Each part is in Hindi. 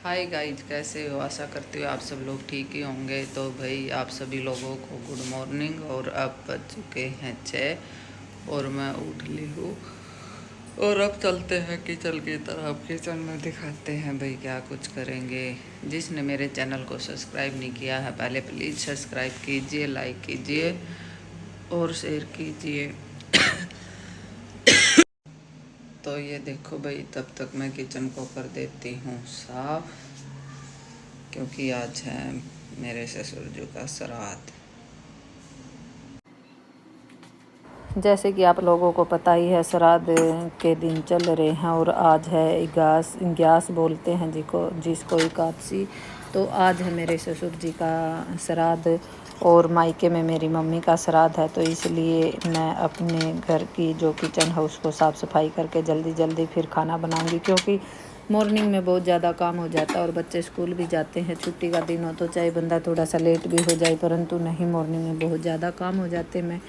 हाय गाइज, कैसे हो? आशा करती हूँ आप सब लोग ठीक ही होंगे। तो भाई आप सभी लोगों को गुड मॉर्निंग। और अब बज चुके हैं 6 और मैं उठ ली हूँ। और अब चलते हैं किचन की तरफ। किचन में दिखाते हैं भाई क्या कुछ करेंगे। जिसने मेरे चैनल को सब्सक्राइब नहीं किया है पहले प्लीज़ सब्सक्राइब कीजिए, लाइक कीजिए और शेयर कीजिए। तो ये देखो भाई, तब तक मैं किचन को कर देती हूँ साफ, क्योंकि आज है मेरे ससुर जी का श्राद्ध। जैसे कि आप लोगों को पता ही है, श्राद्ध के दिन चल रहे हैं और आज है ग्यास बोलते हैं जिसको एकादशी। तो आज है मेरे ससुर जी का श्राद्ध और मायके में मेरी मम्मी का श्राद्ध है। तो इसलिए मैं अपने घर की जो किचन है उसको साफ़ सफाई करके जल्दी जल्दी फिर खाना बनाऊंगी, क्योंकि मॉर्निंग में बहुत ज़्यादा काम हो जाता है और बच्चे स्कूल भी जाते हैं। छुट्टी का दिन हो तो चाहे बंदा थोड़ा सा लेट भी हो जाए, परंतु नहीं, मॉर्निंग में बहुत ज़्यादा काम हो जाते। मैं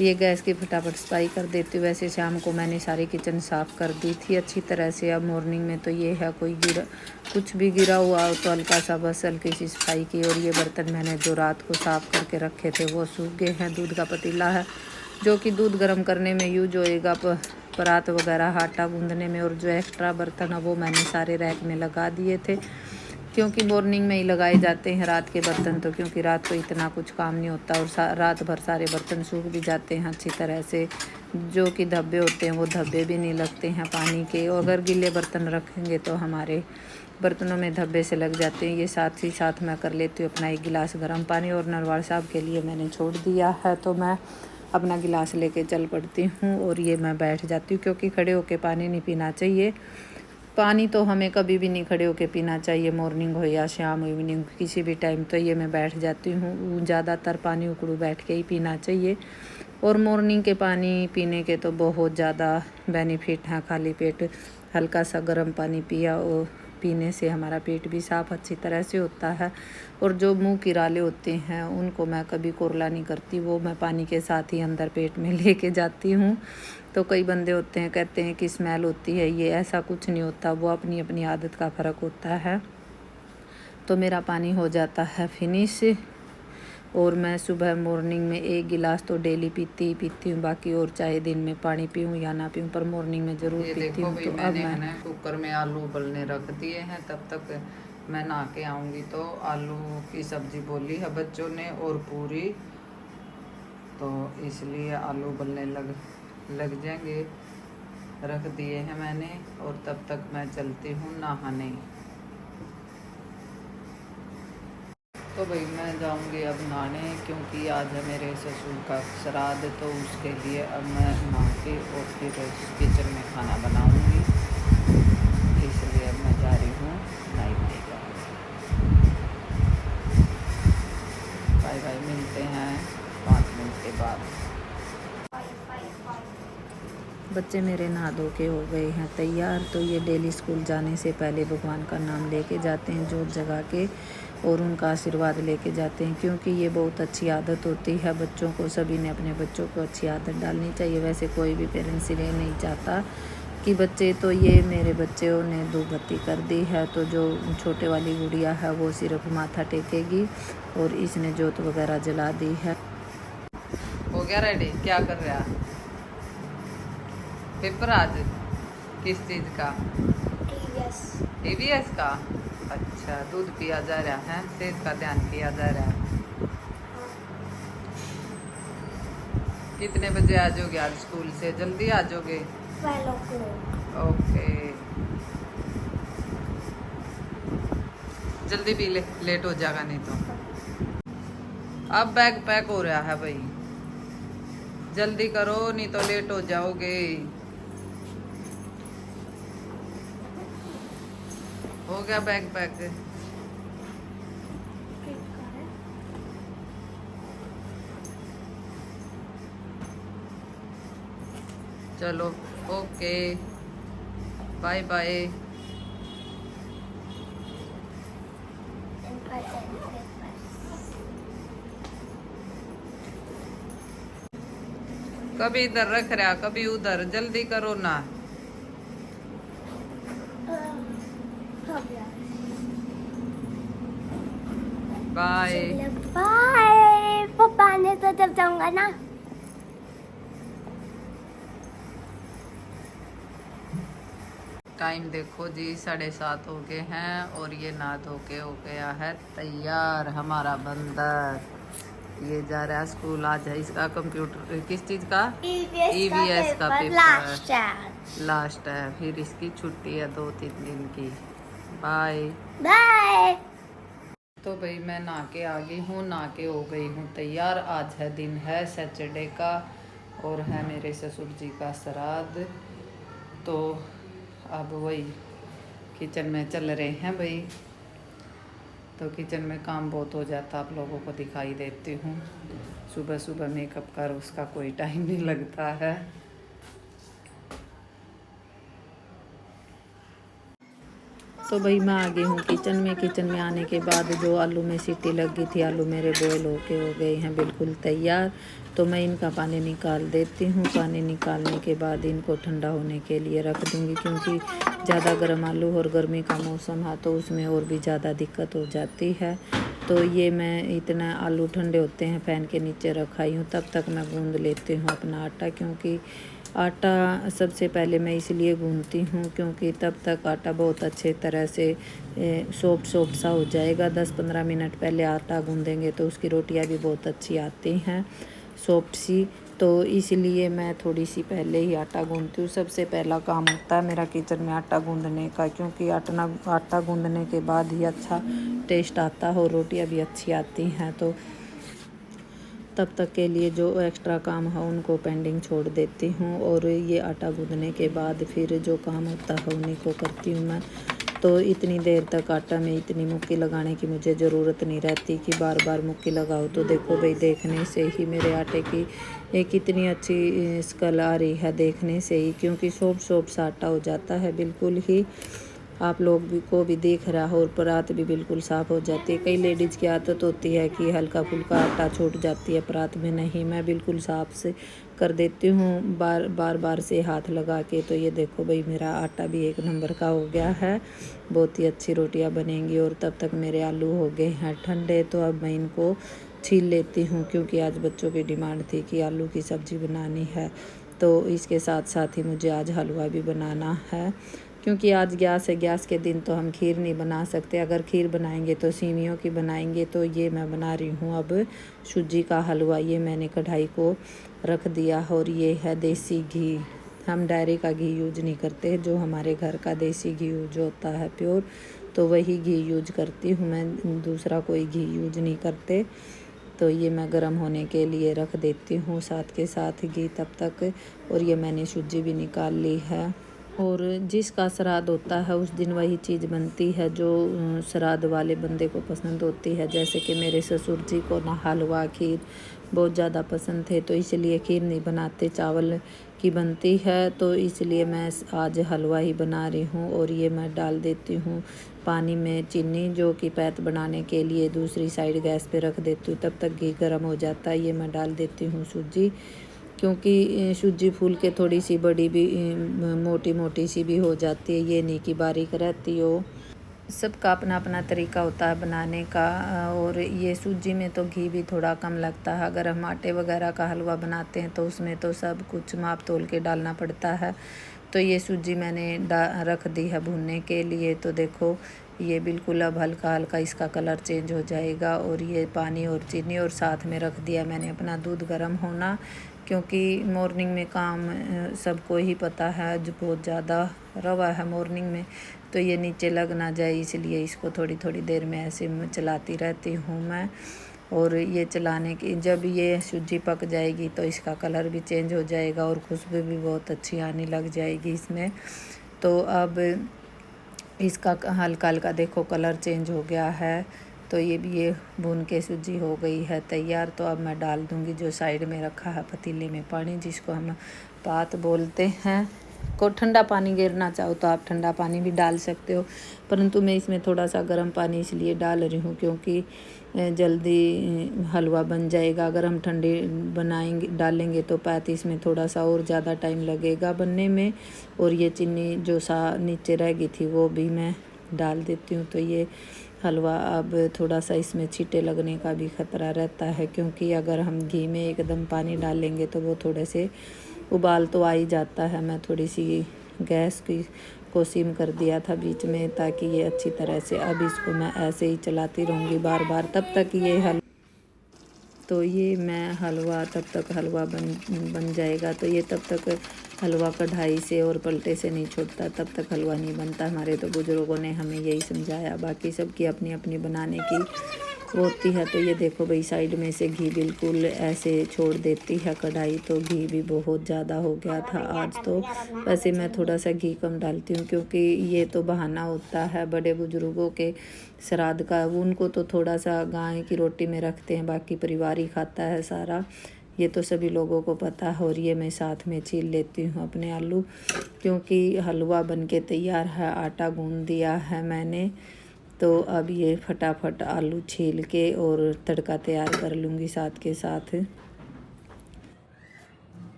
ये गैस की फटाफट सफाई कर देती हूँ। वैसे शाम को मैंने सारी किचन साफ़ कर दी थी अच्छी तरह से। अब मॉर्निंग में तो ये है कुछ भी गिरा हुआ हो तो हल्का सा बस हल्की सी सफाई की। और ये बर्तन मैंने जो रात को साफ़ करके रखे थे वो सूख गए हैं। दूध का पतीला है जो कि दूध गर्म करने में यूज होएगा, परात वगैरह आटा गूंदने में। और जो एक्स्ट्रा बर्तन है वो मैंने सारे रैक में लगा दिए थे, क्योंकि मॉर्निंग में ही लगाए जाते हैं रात के बर्तन। तो क्योंकि रात को इतना कुछ काम नहीं होता और रात भर सारे बर्तन सूख भी जाते हैं अच्छी तरह से। जो कि धब्बे होते हैं वो धब्बे भी नहीं लगते हैं पानी के। और अगर गीले बर्तन रखेंगे तो हमारे बर्तनों में धब्बे से लग जाते हैं। ये साथ ही साथ मैं कर लेती हूँ अपना 1 गिलास गर्म पानी। और नरवाल साहब के लिए मैंने छोड़ दिया है, तो मैं अपना गिलास लेके चल पड़ती हूँ और ये मैं बैठ जाती हूँ, क्योंकि खड़े होके पानी नहीं पीना चाहिए। पानी तो हमें कभी भी नहीं खड़े होके पीना चाहिए, मॉर्निंग हो या शाम इवनिंग किसी भी टाइम। तो ये मैं बैठ जाती हूँ। ज़्यादातर पानी उकड़ू बैठ के ही पीना चाहिए। और मॉर्निंग के पानी पीने के तो बहुत ज़्यादा बेनिफिट हैं। खाली पेट हल्का सा गर्म पानी पीने से हमारा पेट भी साफ़ अच्छी तरह से होता है। और जो मुंह किराले होते हैं उनको मैं कभी कुरला नहीं करती, वो मैं पानी के साथ ही अंदर पेट में लेके जाती हूँ। तो कई बंदे होते हैं कहते हैं कि स्मेल होती है, ये ऐसा कुछ नहीं होता, वो अपनी अपनी आदत का फ़र्क होता है। तो मेरा पानी हो जाता है फिनिश। और मैं सुबह मॉर्निंग में 1 गिलास तो डेली पीती हूँ। बाकी और चाहे दिन में पानी पीऊँ या ना पीऊँ, पर मॉर्निंग में ज़रूर पीती हूँ। तो अब मैंने है मैं ना कुकर में आलू उबलने रख दिए हैं। तब तक मैं नहा के आऊँगी तो आलू की सब्ज़ी बोली है बच्चों ने और पूरी, तो इसलिए आलू उबलने लग जाएंगे। रख दिए हैं मैंने। और तब तक मैं चलती हूँ नहाने। तो भाई मैं जाऊंगी अब नहाने, क्योंकि आज है मेरे ससुर का श्राद्ध। तो उसके लिए अब मैं नहा के और फिर किचन में खाना बनाऊंगी। इसलिए अब मैं जा रही हूँ नाइट लेकर। बाय बाय, मिलते हैं 5 मिनट के बाद। बच्चे मेरे नहा धो के हो गए हैं तैयार। तो ये डेली स्कूल जाने से पहले भगवान का नाम लेके जाते हैं जोत जगा के, और उनका आशीर्वाद लेके जाते हैं, क्योंकि ये बहुत अच्छी आदत होती है बच्चों को। सभी ने अपने बच्चों को अच्छी आदत डालनी चाहिए। वैसे कोई भी पेरेंट्स ये नहीं चाहता कि बच्चे, तो ये मेरे बच्चों ने धूप बत्ती कर दी है। तो जो छोटे वाली गुड़िया है वो सिर्फ माथा टेकेगी और इसने जोत वगैरह जला दी है। हो गया रेडी? क्या कर रहा है? पेपर आज किस चीज़ का? EVS का। अच्छा, दूध पिया जा रहा है, सेहत का ध्यान किया जा रहा है। कितने बजे आ जाओगे आज स्कूल से? जल्दी आ जाओगे? 12 o'clock। ओके, जल्दी पी ले, लेट हो जाएगा नहीं तो। अब बैग पैक हो रहा है भाई, जल्दी करो नहीं तो लेट हो जाओगे। हो गया बैग पैक? चलो ओके, बाय बाय। कभी इधर रख रहा कभी उधर, जल्दी करो ना। बाय। बाय। पापा ने तो जब जाऊंगा ना। टाइम देखो जी 7:30 हो गए हैं और ये नहा धो के हो गया है तैयार हमारा बंदर। ये जा रहा है स्कूल। आज है इसका कंप्यूटर किस चीज़ का EVS का पेपर लास्ट है। फिर इसकी छुट्टी है 2-3 दिन की। Bye bye. तो भाई मैं नहा के आ गई हूँ, नहा के हो गई हूँ तैयार। आज है दिन है सैटरडे का और है मेरे ससुर जी का श्राद्ध। तो अब वही किचन में चल रहे हैं भाई। तो किचन में काम बहुत हो जाता, आप लोगों को दिखाई देती हूँ। सुबह सुबह मेकअप कर उसका कोई टाइम नहीं लगता है। तो भाई मैं आ गई हूँ किचन में। किचन में आने के बाद जो आलू में सीटी लग गई थी, आलू मेरे बॉयल होके हो गए हैं बिल्कुल तैयार। तो मैं इनका पानी निकाल देती हूँ। पानी निकालने के बाद इनको ठंडा होने के लिए रख दूँगी, क्योंकि ज़्यादा गर्म आलू और गर्मी का मौसम है तो उसमें और भी ज़्यादा दिक्कत हो जाती है। तो ये मैं इतना आलू ठंडे होते हैं फैन के नीचे रखाई हूँ, तब तक मैं गूँध लेती हूँ अपना आटा। क्योंकि आटा सबसे पहले मैं इसलिए गूँधती हूँ क्योंकि तब तक आटा बहुत अच्छे तरह से सॉफ्ट सा हो जाएगा। 10-15 मिनट पहले आटा गूँधेंगे तो उसकी रोटियां भी बहुत अच्छी आती हैं, सॉफ्ट सी। तो इसलिए मैं थोड़ी सी पहले ही आटा गूँधती हूँ। सबसे पहला काम होता है मेरा किचन में आटा गूँधने का, क्योंकि आटा गूँधने के बाद ही अच्छा टेस्ट आता है और रोटियाँ भी अच्छी आती हैं। तो तब तक के लिए जो एक्स्ट्रा काम है उनको पेंडिंग छोड़ देती हूँ और ये आटा गूँधने के बाद फिर जो काम होता है उन्हीं को करती हूँ मैं। तो इतनी देर तक आटा में इतनी मुक्की लगाने की मुझे ज़रूरत नहीं रहती कि बार बार मुक्की लगाओ। तो देखो भाई, देखने से ही मेरे आटे की एक इतनी अच्छी स्कल आ रही है देखने से ही, क्योंकि सॉफ्ट सा आटा हो जाता है बिल्कुल ही। आप लोग भी को भी दिख रहा हो और परात भी बिल्कुल साफ़ हो जाती है। कई लेडीज़ की आदत होती है कि हल्का फुल्का आटा छूट जाती है परात में, नहीं, मैं बिल्कुल साफ़ से कर देती हूँ बार से हाथ लगा के। तो ये देखो भाई, मेरा आटा भी एक नंबर का हो गया है। बहुत ही अच्छी रोटियाँ बनेंगी। और तब तक मेरे आलू हो गए हैं ठंडे। तो अब मैं इनको छील लेती हूँ, क्योंकि आज बच्चों की डिमांड थी कि आलू की सब्ज़ी बनानी है। तो इसके साथ साथ ही मुझे आज हलवा भी बनाना है, क्योंकि आज गैस है। गैस के दिन तो हम खीर नहीं बना सकते। अगर खीर बनाएंगे तो सेवियों की बनाएंगे। तो ये मैं बना रही हूँ अब सूजी का हलवा। ये मैंने कढ़ाई को रख दिया और ये है देसी घी। हम डायरी का घी यूज नहीं करते, जो हमारे घर का देसी घी यूज होता है प्योर, तो वही घी यूज करती हूँ मैं, दूसरा कोई घी यूज नहीं करते। तो ये मैं गर्म होने के लिए रख देती हूँ साथ के साथ घी तब तक। और ये मैंने सूजी भी निकाल ली है। और जिसका श्राद्ध होता है उस दिन वही चीज़ बनती है जो श्राद्ध वाले बंदे को पसंद होती है। जैसे कि मेरे ससुर जी को ना हलवा खीर बहुत ज़्यादा पसंद थे, तो इसलिए खीर नहीं बनाते, चावल की बनती है। तो इसलिए मैं आज हलवा ही बना रही हूँ। और ये मैं डाल देती हूँ पानी में चीनी, जो कि पैत बनाने के लिए दूसरी साइड गैस पे रख देती हूँ। तब तक घी गर्म हो जाता है। ये मैं डाल देती हूँ सूजी, क्योंकि सूजी फूल के थोड़ी सी बड़ी भी मोटी सी भी हो जाती है, ये नहीं कि बारीक रहती हो। सबका अपना अपना तरीका होता है बनाने का। और ये सूजी में तो घी भी थोड़ा कम लगता है। अगर हम आटे वगैरह का हलवा बनाते हैं तो उसमें तो सब कुछ माप तोल के डालना पड़ता है। तो ये सूजी मैंने रख दी है भूनने के लिए। तो देखो, ये बिल्कुल अब हल्का हल्का इसका कलर चेंज हो जाएगा। और ये पानी और चीनी और साथ में रख दिया मैंने अपना दूध गर्म होना, क्योंकि मॉर्निंग में काम सबको ही पता है जो बहुत ज़्यादा रवा है मॉर्निंग में, तो ये नीचे लग ना जाए, इसलिए इसको थोड़ी थोड़ी देर में ऐसे चलाती रहती हूँ मैं। और ये चलाने की जब ये सूजी पक जाएगी तो इसका कलर भी चेंज हो जाएगा और खुशबू भी बहुत अच्छी आने लग जाएगी इसमें। तो अब इसका हल्का हल्का देखो कलर चेंज हो गया है। तो ये भून के सूजी हो गई है तैयार। तो अब मैं डाल दूँगी जो साइड में रखा है पतीले में पानी, जिसको हम पात बोलते हैं। को ठंडा पानी गिरना चाहो तो आप ठंडा पानी भी डाल सकते हो, परंतु मैं इसमें थोड़ा सा गर्म पानी इसलिए डाल रही हूँ क्योंकि जल्दी हलवा बन जाएगा। अगर हम ठंडे डालेंगे तो पैत इसमें थोड़ा सा और ज़्यादा टाइम लगेगा बनने में। और ये चीनी जो नीचे रह गई थी वो भी मैं डाल देती हूँ। तो ये हलवा अब थोड़ा सा इसमें छींटे लगने का भी खतरा रहता है, क्योंकि अगर हम घी में एकदम पानी डालेंगे तो वो थोड़े से उबाल तो आ ही जाता है। मैं थोड़ी सी गैस को सिम कर दिया था बीच में, ताकि ये अच्छी तरह से, अब इसको मैं ऐसे ही चलाती रहूँगी बार बार तब तक ये तो ये मैं हलवा तब तक हलवा बन जाएगा। तो ये तब तक हलवा कढ़ाई से और पलटे से नहीं छूटता, तब तक हलवा नहीं बनता। हमारे तो बुजुर्गों ने हमें यही समझाया, बाकी सबकी अपनी अपनी बनाने की होती है। तो ये देखो भाई, साइड में से घी बिल्कुल ऐसे छोड़ देती है कढ़ाई, तो घी भी बहुत ज़्यादा हो गया था आज तो। वैसे मैं थोड़ा सा घी कम डालती हूँ, क्योंकि ये तो बहाना होता है बड़े बुजुर्गों के श्राद्ध का। उनको तो थोड़ा सा गाय की रोटी में रखते हैं, बाकी परिवार ही खाता है सारा, ये तो सभी लोगों को पता है। और ये मैं साथ में छील लेती हूँ अपने आलू, क्योंकि हलवा बनके तैयार है, आटा गूंद दिया है मैंने। तो अब ये फटाफट आलू छील के और तड़का तैयार कर लूँगी साथ के साथ।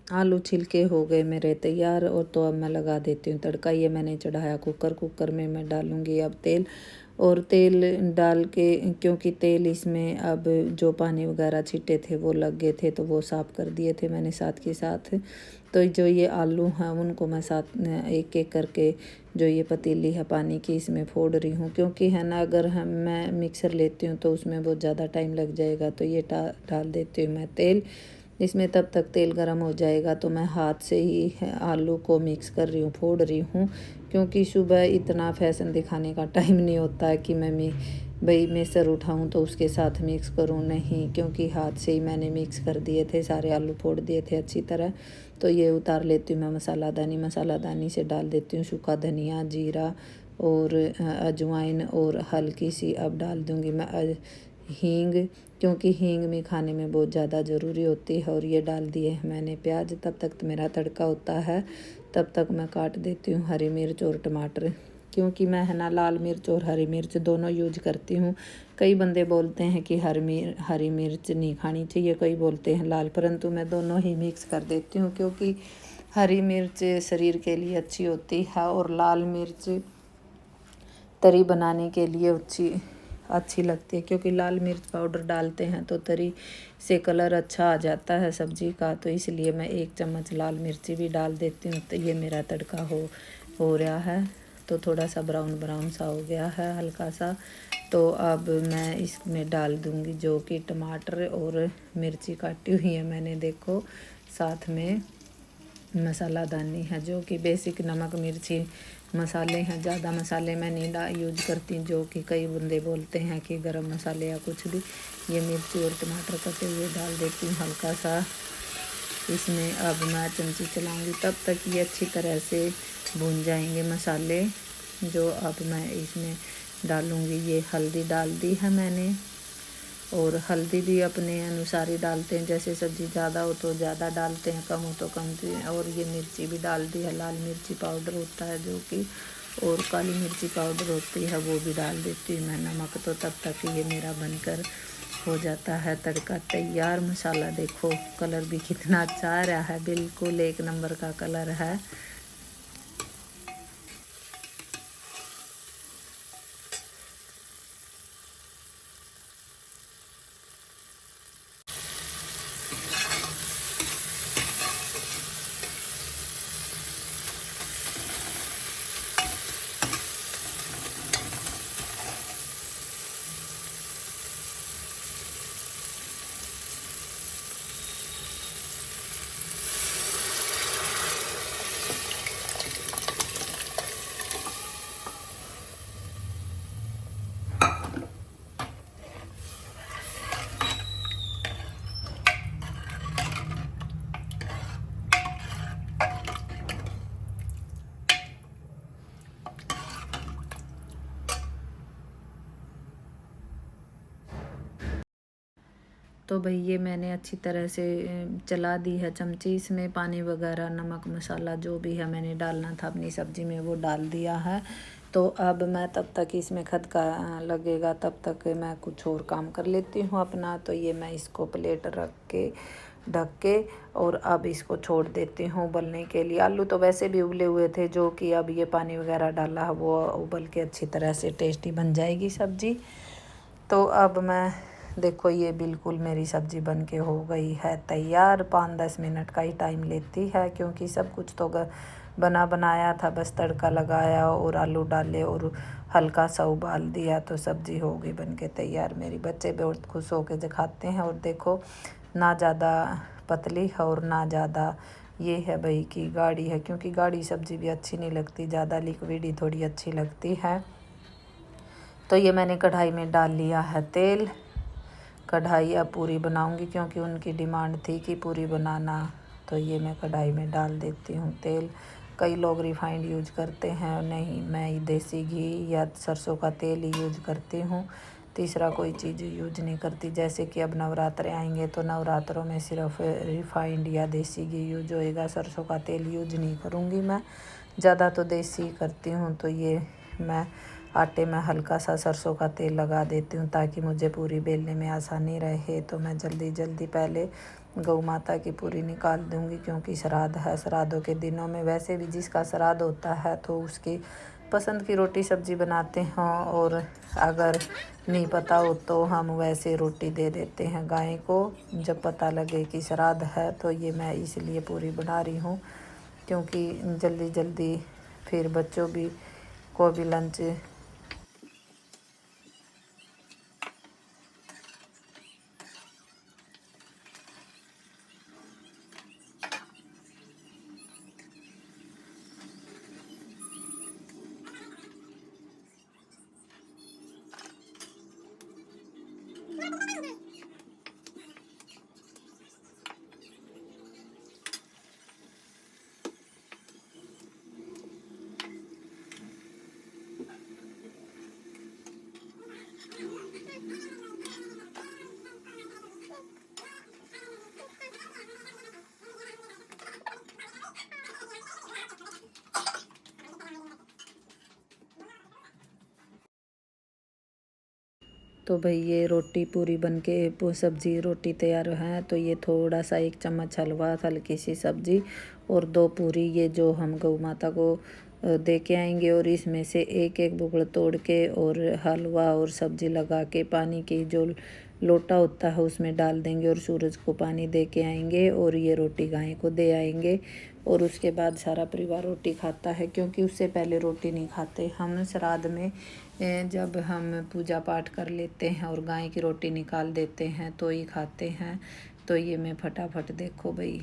आलू छिलके हो गए मेरे तैयार, और तो अब मैं लगा देती हूँ तड़का। ये मैंने चढ़ाया कुकर में मैं डालूँगी अब तेल, और तेल डाल के, क्योंकि तेल इसमें अब जो पानी वगैरह छींटे थे वो लग गए थे, तो वो साफ़ कर दिए थे मैंने साथ के साथ। तो जो ये आलू हैं उनको मैं साथ एक एक करके, जो ये पतीली है पानी की, इसमें फोड़ रही हूँ, क्योंकि है ना, अगर मैं मिक्सर लेती हूँ तो उसमें बहुत ज़्यादा टाइम लग जाएगा। तो ये डाल देती हूँ मैं तेल इसमें। तब तक तेल गरम हो जाएगा तो मैं हाथ से ही आलू को मिक्स कर रही हूँ, फोड़ रही हूँ, क्योंकि सुबह इतना फैशन दिखाने का टाइम नहीं होता है कि मैं भाई मिक्सर उठाऊँ तो उसके साथ मिक्स करूँ, नहीं, क्योंकि हाथ से ही मैंने मिक्स कर दिए थे, सारे आलू फोड़ दिए थे अच्छी तरह। तो ये उतार लेती हूँ मैं मसालादानी से डाल देती हूँ सूखा धनिया, जीरा और अजवाइन, और हल्की सी अब डाल दूँगी मैं हींग, क्योंकि हींग में खाने में बहुत ज़्यादा ज़रूरी होती है। और ये डाल दिए हैं मैंने प्याज। तब तक मेरा तड़का होता है, तब तक मैं काट देती हूँ हरी मिर्च और टमाटर, क्योंकि मैं है ना लाल मिर्च और हरी मिर्च दोनों यूज करती हूँ। कई बंदे बोलते हैं कि हरी मिर्च नहीं खानी चाहिए, कई बोलते हैं लाल, परंतु मैं दोनों ही मिक्स कर देती हूँ, क्योंकि हरी मिर्च शरीर के लिए अच्छी होती है, और लाल मिर्च तरी बनाने के लिए अच्छी लगती है, क्योंकि लाल मिर्च पाउडर डालते हैं तो तरी से कलर अच्छा आ जाता है सब्जी का। तो इसलिए मैं 1 चम्मच लाल मिर्ची भी डाल देती हूँ। तो ये मेरा तड़का हो रहा है, तो थोड़ा सा ब्राउन सा हो गया है हल्का सा। तो अब मैं इसमें डाल दूँगी जो कि टमाटर और मिर्ची काटी हुई है मैंने, देखो साथ में मसालादानी है, जो कि बेसिक नमक मिर्ची मसाले हैं। ज़्यादा मसाले मैं नहीं यूज करती, जो कि कई बंदे बोलते हैं कि गरम मसाले या कुछ भी। ये मिर्ची और टमाटर कटे हुए डाल देती हूँ हल्का सा इसमें। अब मैं चमची चलाऊँगी, तब तक ये अच्छी तरह से भून जाएंगे मसाले। जो अब मैं इसमें डालूँगी, ये हल्दी डाल दी है मैंने, और हल्दी भी अपने अनुसार ही डालते हैं, जैसे सब्ज़ी ज़्यादा हो तो ज़्यादा डालते हैं, कम हो तो कम। और ये मिर्ची भी डाल दी है, लाल मिर्ची पाउडर होता है जो कि, और काली मिर्ची पाउडर होती है वो भी डाल देती हूँ मैं, नमक। तो तब तक ये मेरा बनकर हो जाता है तड़का तैयार। मसाला देखो कलर भी कितना अच्छा आ रहा है, बिल्कुल 1 नंबर का कलर है। तो भाई ये मैंने अच्छी तरह से चला दी है चमची। इसमें पानी वगैरह, नमक, मसाला जो भी है मैंने डालना था अपनी सब्ज़ी में वो डाल दिया है। तो अब मैं तब तक इसमें खदका लगेगा तब तक मैं कुछ और काम कर लेती हूँ अपना। तो ये मैं इसको प्लेट रख के ढक के और अब इसको छोड़ देती हूँ उबलने के लिए। आलू तो वैसे भी उबले हुए थे, जो कि अब ये पानी वगैरह डाला है वो उबल के अच्छी तरह से टेस्टी बन जाएगी सब्ज़ी। तो अब मैं देखो ये बिल्कुल मेरी सब्ज़ी बन के हो गई है तैयार। 5-10 मिनट का ही टाइम लेती है, क्योंकि सब कुछ तो बना बनाया था, बस तड़का लगाया और आलू डाले और हल्का सा उबाल दिया तो सब्ज़ी हो गई बन के तैयार। मेरे बच्चे बहुत खुश होकर जो खाते हैं। और देखो ना ज़्यादा पतली है और ना ज़्यादा ये है भाई कि गाढ़ी है, क्योंकि गाढ़ी सब्ज़ी भी अच्छी नहीं लगती, ज़्यादा लिक्विड ही थोड़ी अच्छी लगती है। तो ये मैंने कढ़ाई में डाल लिया है तेल। कढ़ाई अब पूरी बनाऊंगी, क्योंकि उनकी डिमांड थी कि पूरी बनाना। तो ये मैं कढ़ाई में डाल देती हूँ तेल। कई लोग रिफाइंड यूज करते हैं, नहीं मैं देसी घी या सरसों का तेल ही यूज करती हूँ। तीसरा कोई चीज़ यूज नहीं करती। जैसे कि अब नवरात्रे आएंगे तो नवरात्रों में सिर्फ रिफाइंड या देसी घी यूज होएगा, सरसों का तेल यूज नहीं करूँगी मैं, ज़्यादा तो देसी करती हूँ। तो ये मैं आटे में हल्का सा सरसों का तेल लगा देती हूँ ताकि मुझे पूरी बेलने में आसानी रहे। तो मैं जल्दी पहले गौ माता की पूरी निकाल दूँगी, क्योंकि श्राद्ध है। श्राद्धों के दिनों में वैसे भी जिसका श्राद्ध होता है तो उसकी पसंद की रोटी सब्ज़ी बनाते हैं, और अगर नहीं पता हो तो हम वैसे रोटी दे देते हैं गाय को जब पता लगे कि श्राद्ध है। तो ये मैं इसलिए पूरी बना रही हूँ, क्योंकि जल्दी फिर बच्चों भी को भी लंच तो भाई ये रोटी पूरी बन के सब्ज़ी रोटी तैयार है। तो ये थोड़ा सा 1 चम्मच हलवा, हल्की सी सब्ज़ी और 2 पूरी ये जो हम गौ माता को दे के आएंगे। और इसमें से एक बुगड़ तोड़ के और हलवा और सब्ज़ी लगा के पानी की जो लोटा होता है उसमें डाल देंगे और सूरज को पानी दे के आएंगे और ये रोटी गाय को दे आएंगे। और उसके बाद सारा परिवार रोटी खाता है, क्योंकि उससे पहले रोटी नहीं खाते हम श्राद्ध में। जब हम पूजा पाठ कर लेते हैं और गाय की रोटी निकाल देते हैं तो ही खाते हैं। तो ये मैं फटाफट देखो भाई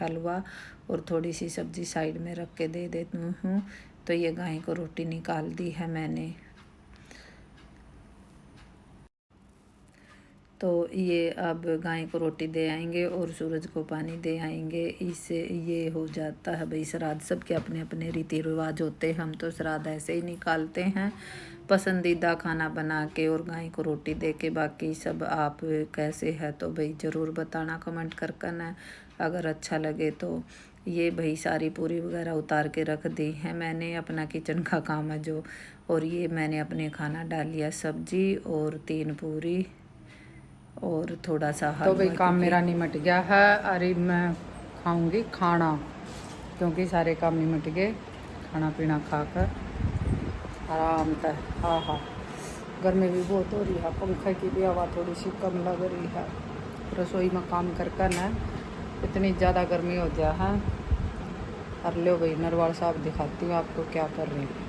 हलवा और थोड़ी सी सब्ज़ी साइड में रख के दे देती हूँ। तो ये गाय को रोटी निकाल दी है मैंने। तो ये अब गाय को रोटी दे आएंगे और सूरज को पानी दे आएंगे। इससे ये हो जाता है भाई श्राद्ध। सबके अपने अपने रीति रिवाज होते हैं, हम तो श्राद्ध ऐसे ही निकालते हैं पसंदीदा खाना बना के और गाय को रोटी दे के। बाकी सब आप कैसे है तो भाई ज़रूर बताना कमेंट कर करना। अगर अच्छा लगे तो ये भाई सारी पूरी वगैरह उतार के रख दी है मैंने, अपना किचन का काम है जो। और ये मैंने अपने खाना डाल लिया सब्जी और 3 पूरी और थोड़ा सा हलवा। तो भाई काम मेरा निमट गया है। अरे मैं खाऊंगी खाना, क्योंकि सारे काम निमट गए। खाना पीना खाकर आराम से। हाँ गर्मी भी बहुत हो रही है, पंखे की भी हवा थोड़ी सी कम लग रही है। रसोई में काम कर ना इतनी ज़्यादा गर्मी हो गया है। और लो भाई नरवाल साहब दिखाती हूँ आपको क्या कर रही हूँ।